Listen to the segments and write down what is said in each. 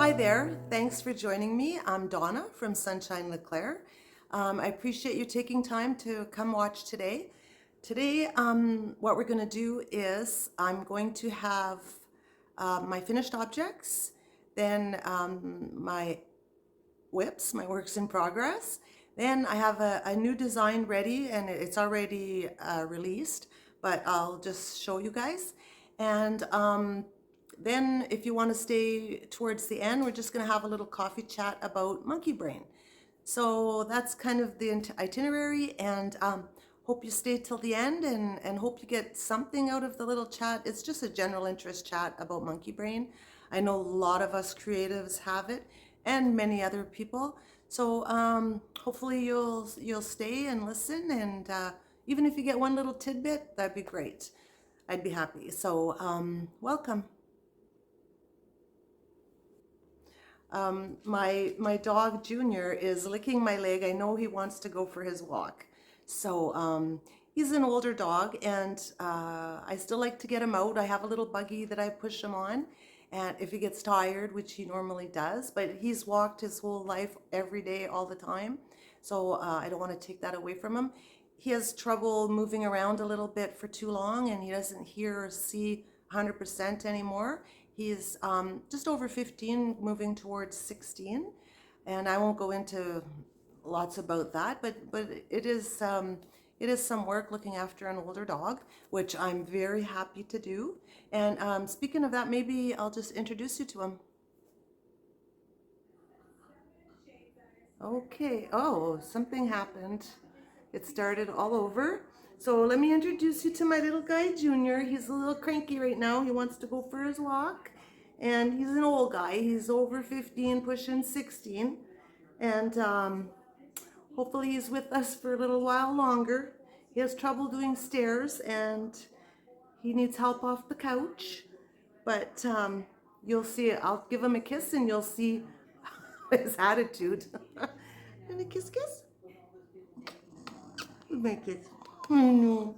Hi there, thanks for joining me. I'm Donna from Sunshine LeClaire. I appreciate you taking time to come watch today. Today, what we're going to do is I'm going to have my finished objects, then my whips, my works in progress. Then I have a new design ready and it's already released, but I'll just show you guys. And then if you want to stay towards the end, we're just going to have a little coffee chat about monkey brain. So that's kind of the itinerary, and hope you stay till the end and hope you get something out of the little chat. It's just a general interest chat about monkey brain. I know a lot of us creatives have it and many other people. So hopefully you'll stay and listen, and even if you get one little tidbit, that'd be great. I'd be happy. So welcome. My dog Junior is licking my leg. I know he wants to go for his walk. So he's an older dog, and I still like to get him out. I have a little buggy that I push him on, and if he gets tired, which he normally does, but he's walked his whole life every day, all the time. So I don't want to take that away from him. He has trouble moving around a little bit for too long, and he doesn't hear or see 100% anymore. He's just over 15, moving towards 16, and I won't go into lots about that, but it is some work looking after an older dog, which I'm very happy to do. And speaking of that, maybe I'll just introduce you to him. Okay. Oh, something happened. It started all over. So let me introduce you to my little guy, Junior. He's a little cranky right now. He wants to go for his walk. And he's an old guy. He's over 15, pushing 16. And hopefully he's with us for a little while longer. He has trouble doing stairs and he needs help off the couch. But you'll see, I'll give him a kiss and you'll see his attitude. And a kiss, kiss. Make it. I know.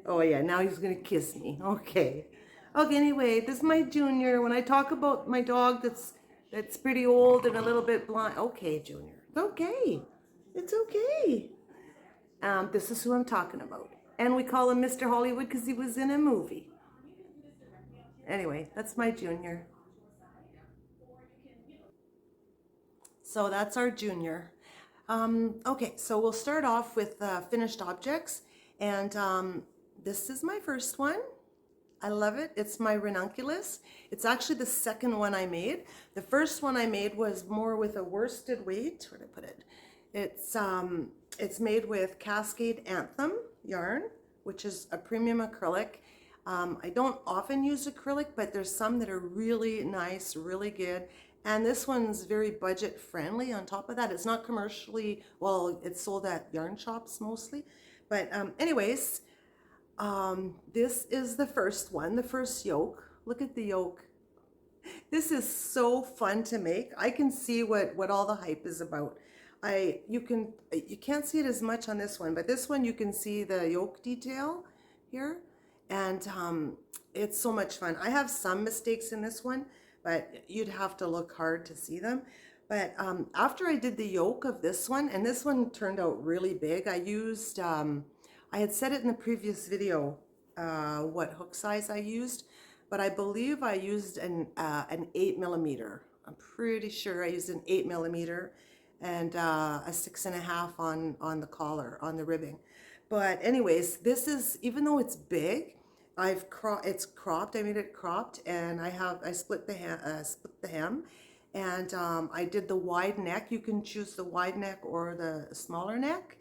Oh yeah, now he's gonna kiss me. Okay. Okay, anyway, this is my Junior. When I talk about my dog that's pretty old and a little bit blind. Okay, Junior. It's okay. It's okay. This is who I'm talking about. And we call him Mr. Hollywood because he was in a movie. Anyway, that's my Junior. So that's our Junior. Okay, so we'll start off with finished objects. And this is my first one. I love it. It's my ranunculus. It's actually the second one I made. The first one I made was more with a worsted weight. Where did I put it? It's made with Cascade Anthem yarn, which is a premium acrylic. I don't often use acrylic, but there's some that are really nice, really good. And this one's very budget friendly on top of that. It's not commercially, well, it's sold at yarn shops mostly. But anyways, this is the first one, the first yoke. Look at the yoke. This is so fun to make. I can see what all the hype is about. You can't see it as much on this one, but this one you can see the yoke detail here, and it's so much fun. I have some mistakes in this one, but you'd have to look hard to see them. But after I did the yoke of this one, and this one turned out really big, I used, I had said it in the previous video what hook size I used, but I believe I used an 8mm. I'm pretty sure I used an 8mm and a 6.5 on the collar, on the ribbing. But anyways, this is, even though it's big, it's cropped. I made it cropped, and I split the hem, and I did the wide neck. You can choose the wide neck or the smaller neck.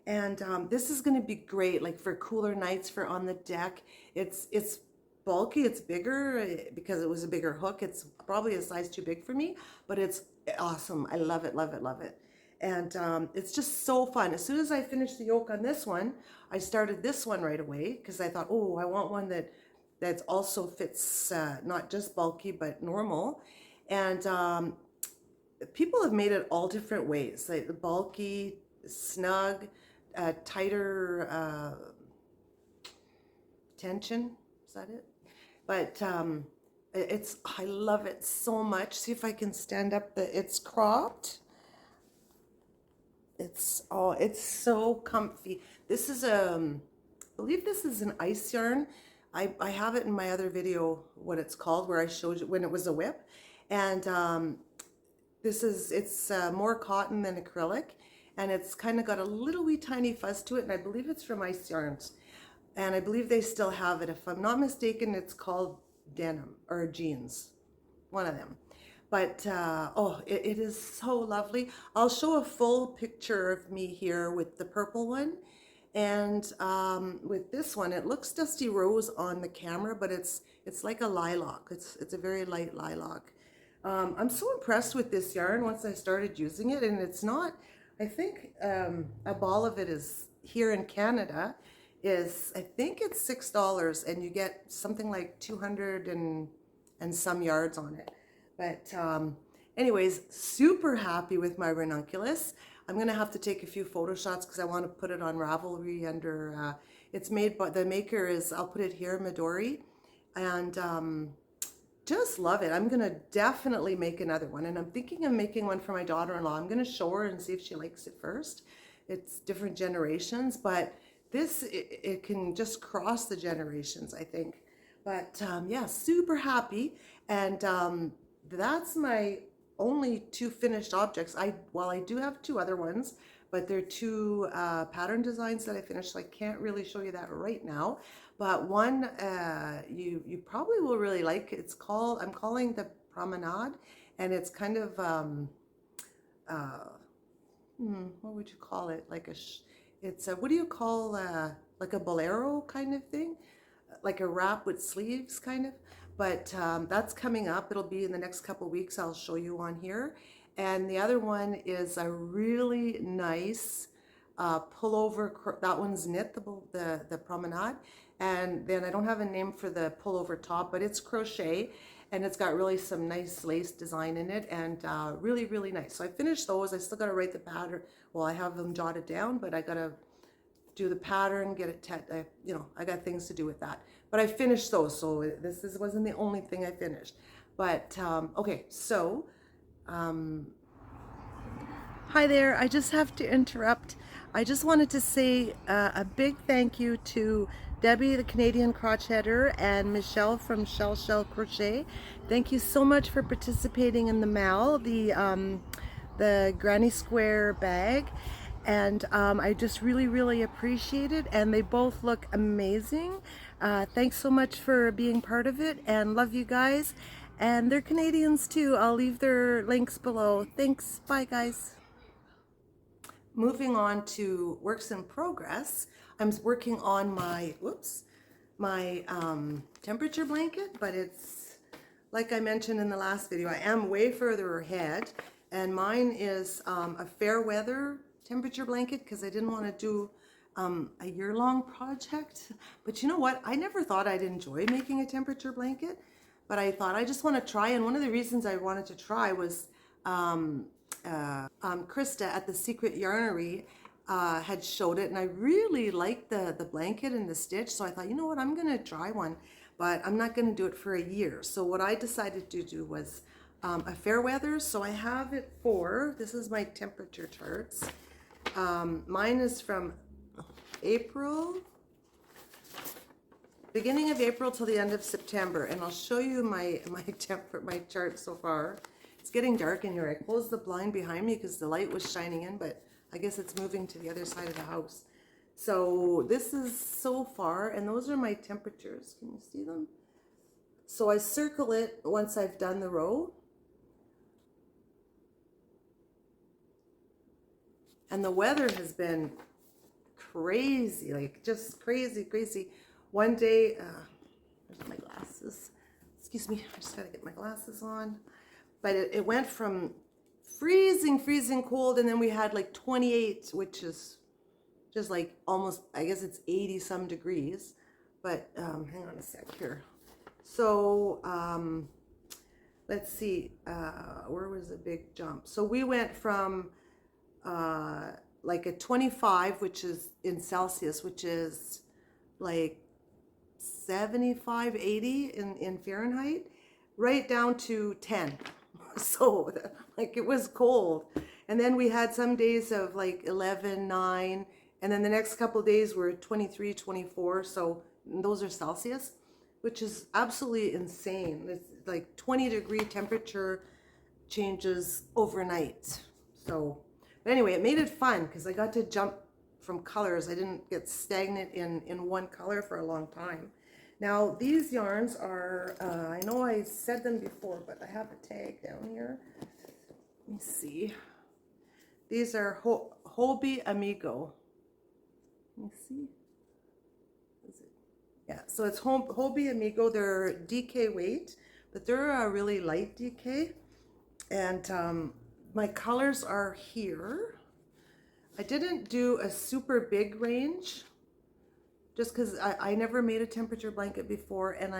And this is going to be great, like for cooler nights, for on the deck. It's bulky, it's bigger because it was a bigger hook. It's probably a size too big for me, but it's awesome. I love it, love it, love it. And it's just so fun. As soon as I finished the yoke on this one, I started this one right away because I thought, oh, I want one that also fits not just bulky but normal. And people have made it all different ways, like the bulky, snug, tighter tension. Is that it? but I love it so much. See if I can stand up it's cropped. It's so comfy. This is I believe this is an ice yarn. I have it in my other video, what it's called, where I showed you when it was a whip. And it's more cotton than acrylic, and it's kind of got a little wee tiny fuzz to it, and I believe it's from Ice Yarns. And I believe they still have it. If I'm not mistaken, it's called denim or jeans, one of them. But it is so lovely. I'll show a full picture of me here with the purple one. And with this one, it looks dusty rose on the camera, but it's like a lilac. It's a very light lilac. I'm so impressed with this yarn once I started using it, and it's not, I think a ball of it is here in Canada I think it's $6, and you get something like 200 and some yards on it. But anyways, super happy with my ranunculus. I'm gonna have to take a few photo shots because I want to put it on Ravelry under, it's made by, the maker is, I'll put it here, Midori, and just love it. I'm gonna definitely make another one, and I'm thinking of making one for my daughter-in-law. I'm gonna show her and see if she likes it first. It's different generations, but this, it can just cross the generations, I think. But yeah, super happy. And that's my only 2 finished objects. Well, I do have 2 other ones, but they're 2 pattern designs that I finished, so I can't really show you that right now. But one you probably will really like. It's called, I'm calling the Promenade, and it's kind of what would you call it? Like it's a, what do you call like a bolero kind of thing, like a wrap with sleeves kind of. But that's coming up. It'll be in the next couple weeks. I'll show you on here. And the other one is a really nice pullover. That one's knit, the Promenade. And then I don't have a name for the pullover top, but it's crochet, and it's got really some nice lace design in it, and really, really nice. So I finished those. I still got to write the pattern. Well, I have them jotted down, but I got to do the pattern, get it, you know, I got things to do with that. But I finished those, so this wasn't the only thing I finished. But okay, so hi there. I just have to interrupt. I just wanted to say a big thank you to Debbie, the Canadian crocheter, and Michelle from Chelle Crochet. Thank you so much for participating in the MAL, the Granny Square bag. And I just really, really appreciate it. And they both look amazing. Thanks so much for being part of it, and love you guys. And they're Canadians too. I'll leave their links below. Thanks. Bye, guys. Moving on to works in progress. I'm working on my, my temperature blanket, but it's, like I mentioned in the last video, I am way further ahead. And mine is a fair weather temperature blanket because I didn't want to do a year-long project. But you know what? I never thought I'd enjoy making a temperature blanket, but I thought I just want to try. And one of the reasons I wanted to try was Krista at the Secret Yarnery had showed it, and I really liked the blanket and the stitch. So I thought, you know what? I'm going to try one, but I'm not going to do it for a year. So what I decided to do was a fair weather. So I have it for, this is my temperature charts. Mine is from April, beginning of April till the end of September, and I'll show you my chart so far. It's getting dark in here. I closed the blind behind me because the light was shining in, but I guess it's moving to the other side of the house. So this is so far, and those are my temperatures. Can you see them? So I circle it once I've done the row. And the weather has been crazy, like just crazy, crazy. One day, where's my glasses? Excuse me, I just gotta get my glasses on. But it went from freezing cold, and then we had like 28, which is just like almost, I guess it's 80 some degrees. But hang on a sec here. So let's see, where was the big jump? So we went from like a 25, which is in Celsius, which is like 75, 80 in Fahrenheit, right down to 10. So like it was cold. And then we had some days of like 11, 9, and then the next couple of days were 23, 24. So those are Celsius, which is absolutely insane. It's like 20-degree temperature changes overnight. So, but anyway, it made it fun because I got to jump from colors. I didn't get stagnant in one color for a long time. Now these yarns are, I know I said them before, but I have a tag down here. Let me see. These are Hobby Amigo. Let me see. Is it? Yeah, so it's Hobby Amigo. They're DK weight, but they're a really light DK. And my colors are here. I didn't do a super big range just because I never made a temperature blanket before, and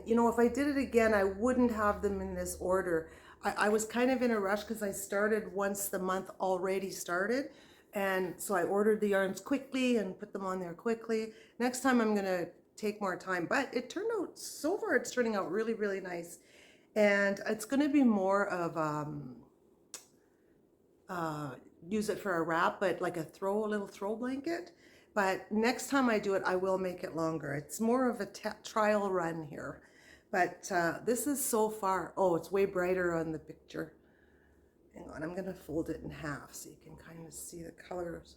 you know, if I did it again, I wouldn't have them in this order. I was kind of in a rush because I started once the month already started, and so I ordered the yarns quickly and put them on there quickly. Next time I'm gonna take more time, but it turned out, so far it's turning out really, really nice. And it's gonna be more of use it for a wrap, but like a little throw blanket. But next time I do it, I will make it longer. It's more of a trial run here. But this is so far, oh, it's way brighter on the picture. Hang on, I'm gonna fold it in half so you can kind of see the colors.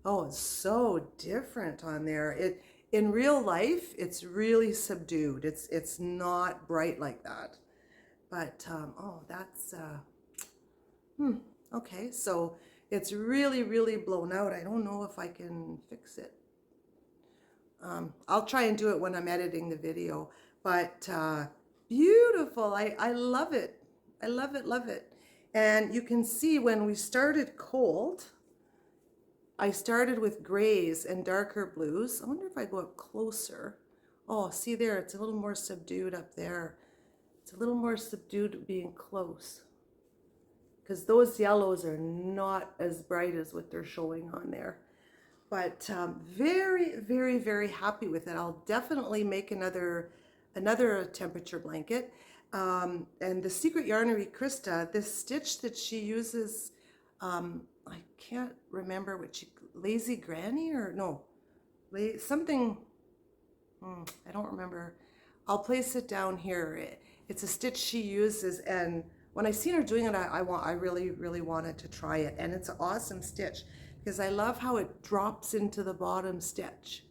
Oh, it's so different on there. In real life, it's really subdued. It's not bright like that. But, oh, that's, okay, so it's really, really blown out. I don't know if I can fix it. I'll try and do it when I'm editing the video. But beautiful. I love it. I love it, love it. And you can see when we started cold, I started with grays and darker blues. I wonder if I go up closer. Oh, see there, it's a little more subdued up there. It's a little more subdued being close, because those yellows are not as bright as what they're showing on there. But very, very, very happy with it. I'll definitely make another temperature blanket. And the Secret Yarnery Krista, this stitch that she uses, I can't remember what Lazy Granny or no, something, I don't remember. I'll place it down here. It's a stitch she uses, and when I seen her doing it, I really, really wanted to try it. And it's an awesome stitch because I love how it drops into the bottom stitch.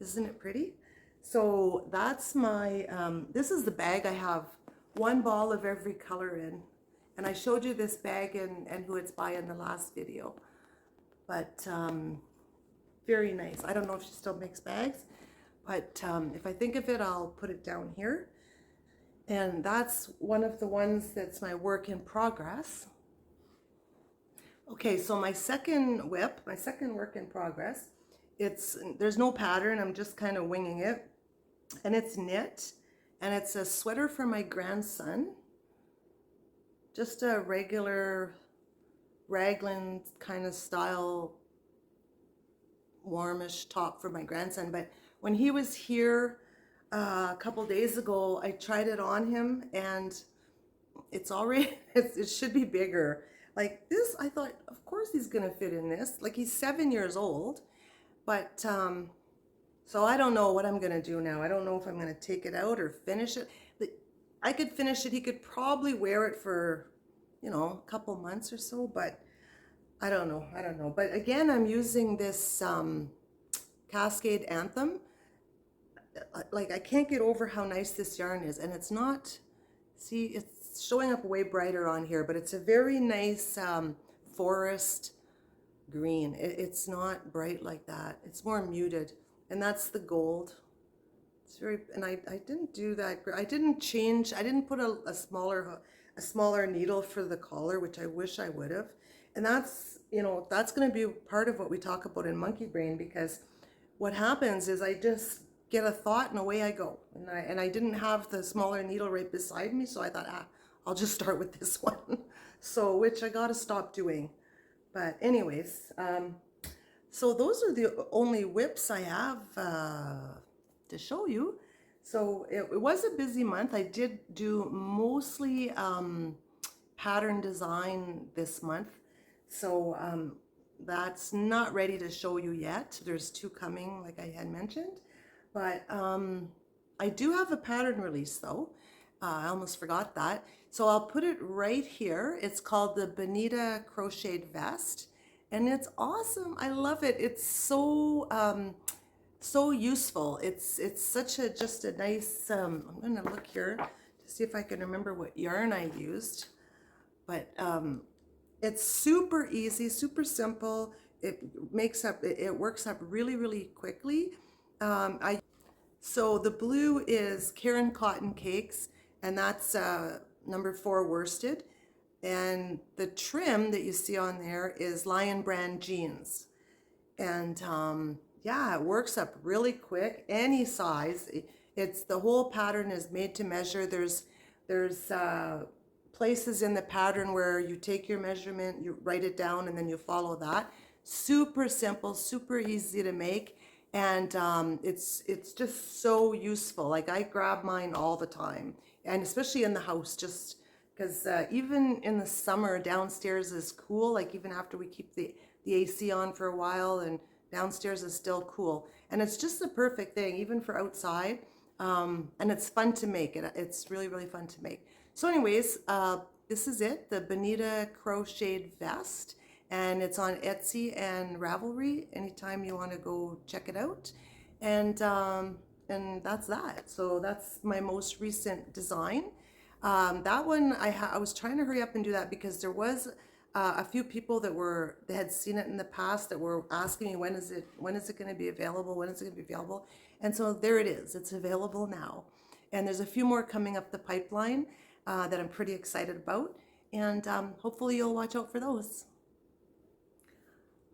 Isn't it pretty? So that's my, this is the bag. I have one ball of every color in. And I showed you this bag and who it's by in the last video. But very nice. I don't know if she still makes bags, but if I think of it, I'll put it down here. And that's one of the ones that's my work in progress. Okay, so my second WIP, my second work in progress, there's no pattern, I'm just kind of winging it. And it's knit, and it's a sweater for my grandson. Just a regular raglan kind of style, warmish top for my grandson. But when he was here a couple days ago, I tried it on him, and it's already, it should be bigger. Like this, I thought, of course he's gonna fit in this. Like, he's 7 years old, but so I don't know what I'm gonna do now. I don't know if I'm gonna take it out or finish it. I could finish it. He could probably wear it for, you know, a couple months or so, but I don't know. I don't know. But again, I'm using this Cascade Anthem. Like, I can't get over how nice this yarn is. And it's not, see, it's showing up way brighter on here, but it's a very nice forest green. It's not bright like that. It's more muted. And that's the gold. It's very, and I didn't do that. I didn't change. I didn't put a smaller needle for the collar, which I wish I would have. And that's, you know, that's going to be part of what we talk about in Monkey Brain, because what happens is I just get a thought and away I go. And I didn't have the smaller needle right beside me, so I thought, I'll just start with this one. So, which I got to stop doing. But anyways, So those are the only whips I have to show you. So it was a busy month. I did do mostly pattern design this month. So that's not ready to show you yet. There's two coming, like I had mentioned. But I do have a pattern release though. I almost forgot that. So I'll put it right here. It's called the Bonita Crochet Vest. And it's awesome. I love it. It's so useful. It's such a just a nice. I'm gonna look here to see if I can remember what yarn I used, but it's super easy, super simple. It works up really quickly. So the blue is Karen Cotton Cakes, and that's number 4 worsted. And the trim that you see on there is Lion Brand Jeans. And yeah, it works up really quick, any size. It's the whole pattern is made to measure. There's places in the pattern where you take your measurement, you write it down, and then you follow that. Super simple, super easy to make, and it's just so useful. Like I grab mine all the time, and especially in the house, just because even in the summer downstairs is cool. Like even after we keep the AC on for a while, and downstairs is still cool, and it's just the perfect thing even for outside. And it's fun to make. It's really fun to make. So anyways, this is it, the Bonita Crochet Vest, and it's on Etsy and Ravelry anytime you want to go check it out. And that's that. So that's my most recent design. That one I was trying to hurry up and do that because there was a few people that had seen it in the past that were asking me when is it going to be available, when is it going to be available, and so there it is. It's available now, and there's a few more coming up the pipeline that I'm pretty excited about, and hopefully you'll watch out for those.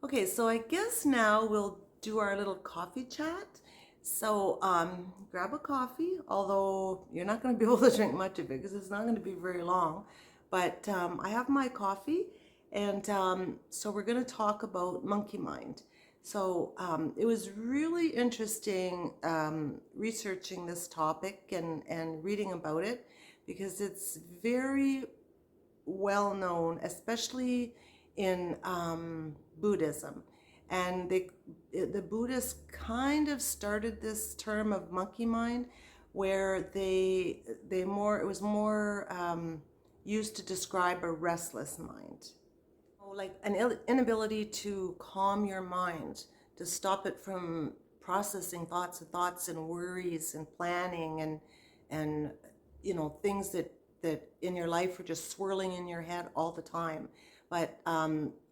Okay, so I guess now we'll do our little coffee chat. So grab a coffee, although you're not going to be able to drink much of it because it's not going to be very long. But I have my coffee, and so we're going to talk about MonkeyMind. So it was really interesting researching this topic and reading about it because it's very well known, especially in Buddhism. And the Buddhists kind of started this term of monkey mind, where it was more used to describe a restless mind, like an inability to calm your mind, to stop it from processing thoughts and worries and planning and things that in your life are just swirling in your head all the time. But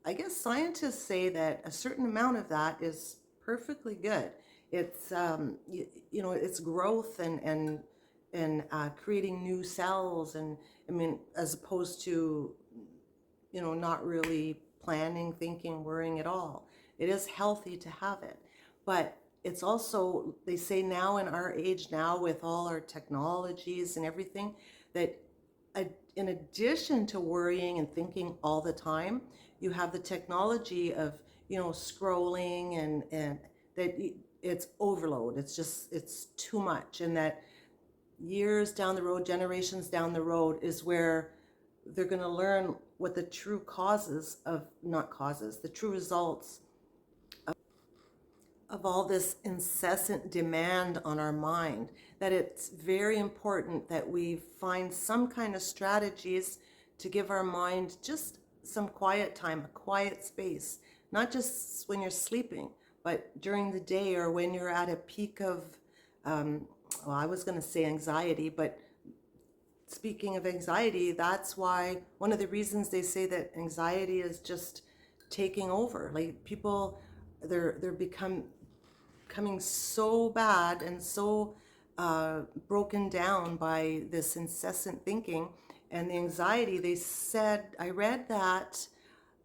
I guess scientists say that a certain amount of that is perfectly good. It's it's growth and creating new cells, and I mean, as opposed to not really planning, thinking, worrying at all. It is healthy to have it, but it's also, they say now in our age now with all our technologies and everything, that in addition to worrying and thinking all the time, you have the technology of scrolling and that it's overload. It's too much, and that years down the road, generations down the road, is where they're going to learn what the true the true results of all this incessant demand on our mind, that it's very important that we find some kind of strategies to give our mind just some quiet time, a quiet space, not just when you're sleeping, but during the day or when you're at a peak of, I was going to say anxiety, but speaking of anxiety, that's why one of the reasons they say that anxiety is just taking over. Like people, they're becoming so bad and so broken down by this incessant thinking and the anxiety. They said, I read that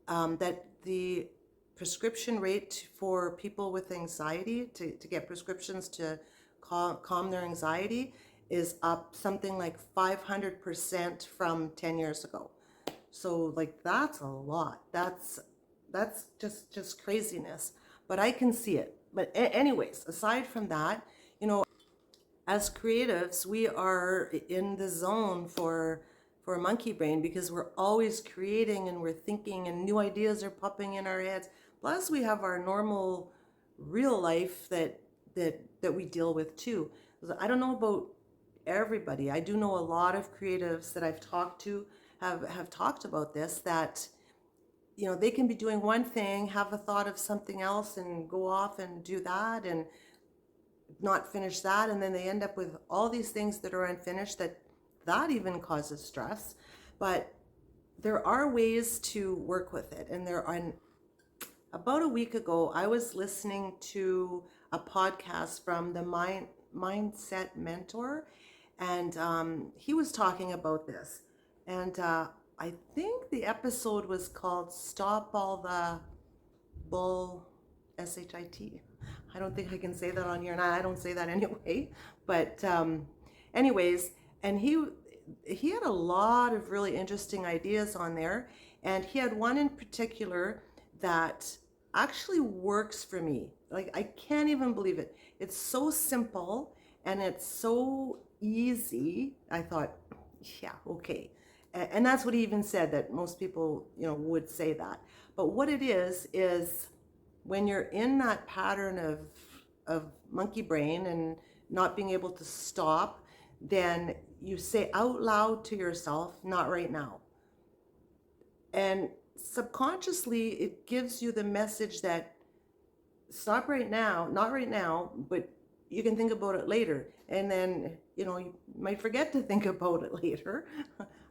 that the prescription rate for people with anxiety to get prescriptions to calm their anxiety is up something like 500% from 10 years ago. So like that's a lot. That's just craziness. but I can see it. But anyways, aside from that, you know, as creatives, we are in the zone for monkey brain because we're always creating and we're thinking and new ideas are popping in our heads. Plus, we have our normal real life that we deal with too. I don't know about everybody. I do know a lot of creatives that I've talked to have talked about this, that you know, they can be doing one thing, have a thought of something else and go off and do that and not finish that, and then they end up with all these things that are unfinished that even causes stress. But there are ways to work with it, and there are. About a week ago, I was listening to a podcast from the Mindset Mentor, and he was talking about this. And I think the episode was called "Stop All the Bull," S-H-I-T. I don't think I can say that on here, and I don't say that anyway. But anyways, and he had a lot of really interesting ideas on there, and he had one in particular that actually works for me. Like, I can't even believe it. It's so simple and it's so easy. I thought, yeah, okay. And that's what he even said, that most people, you know, would say that. But what it is when you're in that pattern of monkey brain and not being able to stop, then you say out loud to yourself, not right now. And subconsciously, it gives you the message that stop right now, not right now, but you can think about it later. And then, you know, you might forget to think about it later.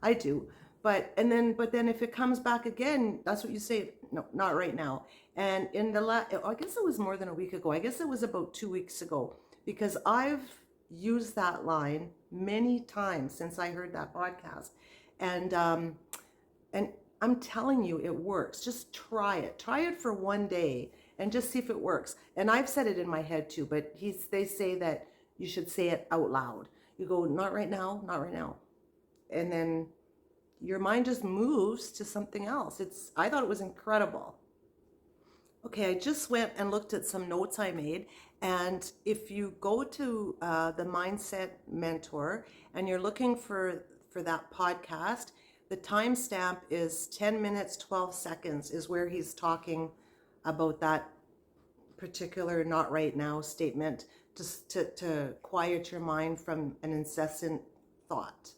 I do. But then if it comes back again, that's what you say, no, not right now. And in I guess it was more than a week ago. I guess it was about 2 weeks ago, because I've used that line many times since I heard that podcast. And I'm telling you, it works. Just try it. Try it for one day and just see if it works. And I've said it in my head too, but they say that you should say it out loud. You go, not right now, not right now. And then your mind just moves to something else. I thought it was incredible. Okay, I just went and looked at some notes I made. And if you go to the Mindset Mentor and you're looking for that podcast, the timestamp is 10 minutes, 12 seconds is where he's talking about that particular not right now statement, just to quiet your mind from an incessant thought.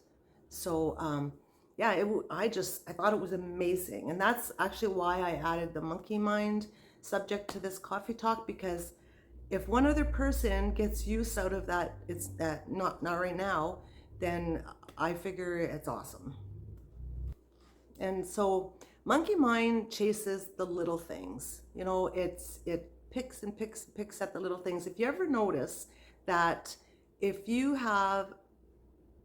So yeah, I thought it was amazing. And that's actually why I added the MonkeyMind subject to this coffee talk, because if one other person gets use out of that, it's that not right now, then I figure it's awesome. And so MonkeyMind chases the little things. You know, it picks and picks at the little things. If you ever notice that if you have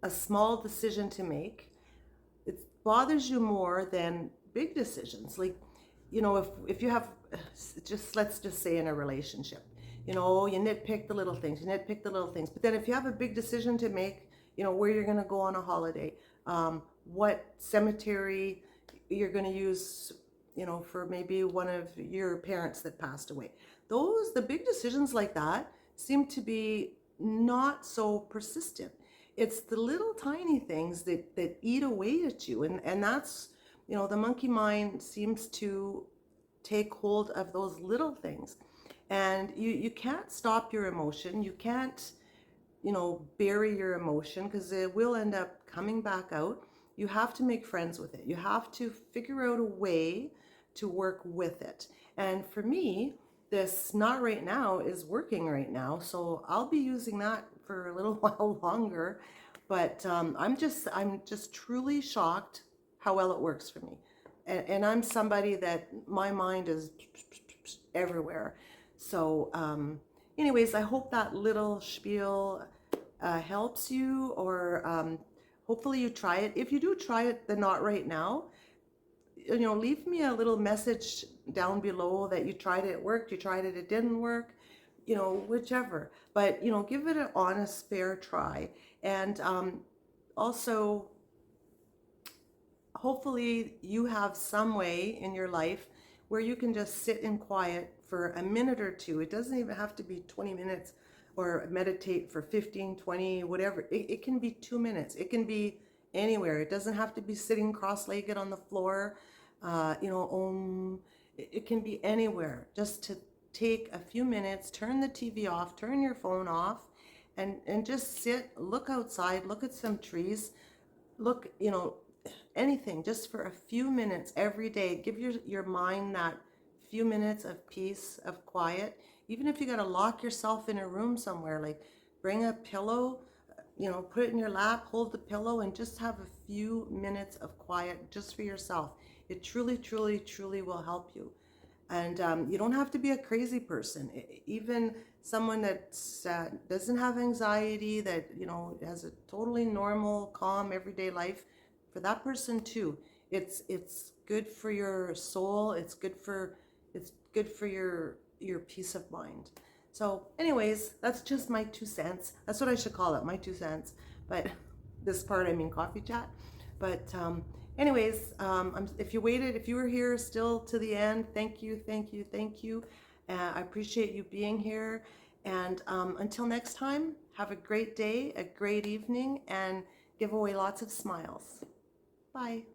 a small decision to make, it bothers you more than big decisions. Like, you know, if you have, let's just say in a relationship, you know, you nitpick the little things, but then if you have a big decision to make, you know, where you're going to go on a holiday, what cemetery you're going to use, you know, for maybe one of your parents that passed away. The big decisions like that seem to be not so persistent. It's the little tiny things that eat away at you. And that's, you know, the monkey mind seems to take hold of those little things. And you can't stop your emotion. You can't, you know, bury your emotion, because it will end up coming back out. You have to make friends with it. You have to figure out a way to work with it. And for me, this not right now is working right now. So I'll be using that for a little while longer. But I'm just truly shocked how well it works for me. And I'm somebody that my mind is everywhere. So anyways, I hope that little spiel helps you, or hopefully you try it. If you do try it, the not right now, you know, leave me a little message down below that you tried it, it worked, you tried it, it didn't work, you know, whichever. But, you know, give it an honest, fair try. And also, hopefully you have some way in your life where you can just sit in quiet for for a minute or two. It doesn't even have to be 20 minutes or meditate for 15, 20, whatever. It can be 2 minutes. It can be anywhere. It doesn't have to be sitting cross-legged on the floor. It can be anywhere. Just to take a few minutes, turn the TV off, turn your phone off, and just sit, look outside, look at some trees, look, anything, just for a few minutes every day. Give your mind that few minutes of peace, of quiet. Even if you got to lock yourself in a room somewhere, like bring a pillow, put it in your lap, hold the pillow, and just have a few minutes of quiet just for yourself. It truly, truly, truly will help you. And you don't have to be a crazy person. Even someone that doesn't have anxiety, that has a totally normal, calm, everyday life, for that person too, it's good for your soul. It's good for your peace of mind. So, anyways, that's just my 2 cents. That's what I should call it, my 2 cents. But this part, I mean coffee chat. But anyways, if you were here still to the end, thank you, thank you, thank you. I appreciate you being here. And until next time, have a great day, a great evening, and give away lots of smiles. Bye.